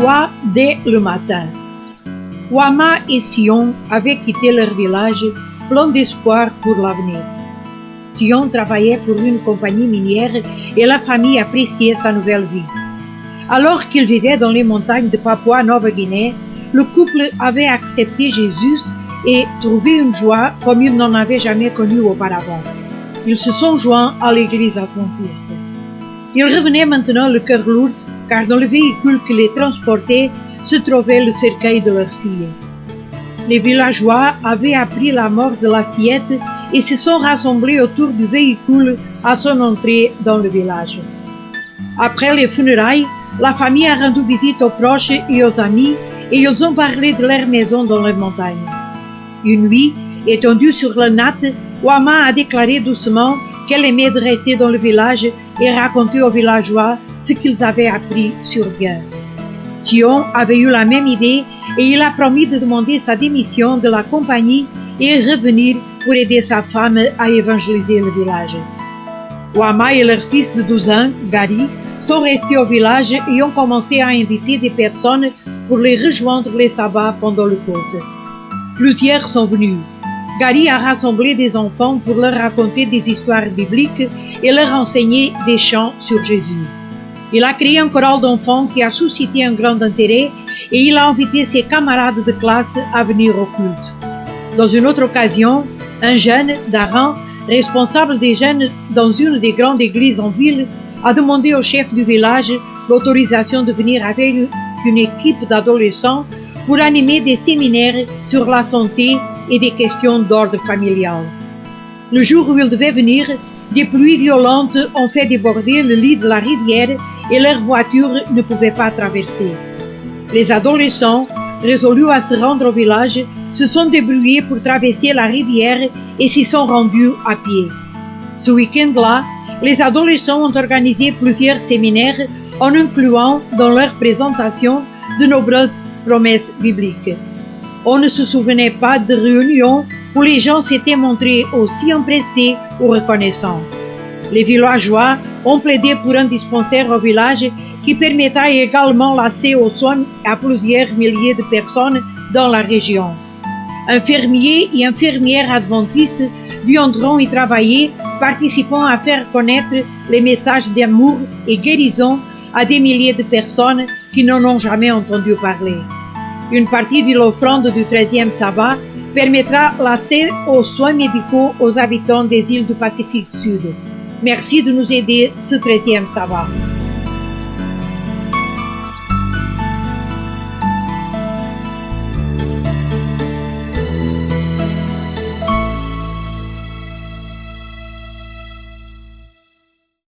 joie dès le matin. Ouama et Sion avaient quitté leur village plein d'espoir pour l'avenir. Sion travaillait pour une compagnie minière et la famille appréciait sa nouvelle vie. Alors qu'ils vivaient dans les montagnes de Papouasie-Nouvelle-Guinée, le couple avait accepté Jésus et trouvé une joie comme ils n'en avaient jamais connue auparavant. Ils se sont joints à l'église adventiste. Ils revenaient maintenant le cœur lourd, car dans le véhicule qui les transportait se trouvait le cercueil de leur fille. Les villageois avaient appris la mort de la fillette et se sont rassemblés autour du véhicule à son entrée dans le village. Après les funérailles, la famille a rendu visite aux proches et aux amis et ils ont parlé de leur maison dans les montagnes. Une nuit, étendue sur la natte, Ouama a déclaré doucement qu'elle aimait de rester dans le village et raconter aux villageois ce qu'ils avaient appris sur Dieu. Sion avait eu la même idée et il a promis de demander sa démission de la compagnie et revenir pour aider sa femme à évangéliser le village. Ouama et leur fils de 12 ans, Gary, sont restés au village et ont commencé à inviter des personnes pour les rejoindre les sabbats pendant le culte. Plusieurs sont venus. Gary a rassemblé des enfants pour leur raconter des histoires bibliques et leur enseigner des chants sur Jésus. Il a créé un choral d'enfants qui a suscité un grand intérêt et il a invité ses camarades de classe à venir au culte. Dans une autre occasion, un jeune, Daran, responsable des jeunes dans une des grandes églises en ville, a demandé au chef du village l'autorisation de venir avec une équipe d'adolescents pour animer des séminaires sur la santé et des questions d'ordre familial. Le jour où ils devaient venir, des pluies violentes ont fait déborder le lit de la rivière et leur voiture ne pouvait pas traverser. Les adolescents, résolus à se rendre au village, se sont débrouillés pour traverser la rivière et s'y sont rendus à pied. Ce week-end-là, les adolescents ont organisé plusieurs séminaires en incluant dans leur présentation de nombreuses promesses bibliques. On ne se souvenait pas de réunions où les gens s'étaient montrés aussi empressés ou reconnaissants. Les villageois ont plaidé pour un dispensaire au village qui permettra également l'accès aux soins à plusieurs milliers de personnes dans la région. Infirmiers et infirmières adventistes viendront y travailler, participant à faire connaître les messages d'amour et guérison à des milliers de personnes qui n'en ont jamais entendu parler. Une partie de l'offrande du 13e sabbat permettra l'accès aux soins médicaux aux habitants des îles du Pacifique Sud. Merci de nous aider ce 13e sabbat.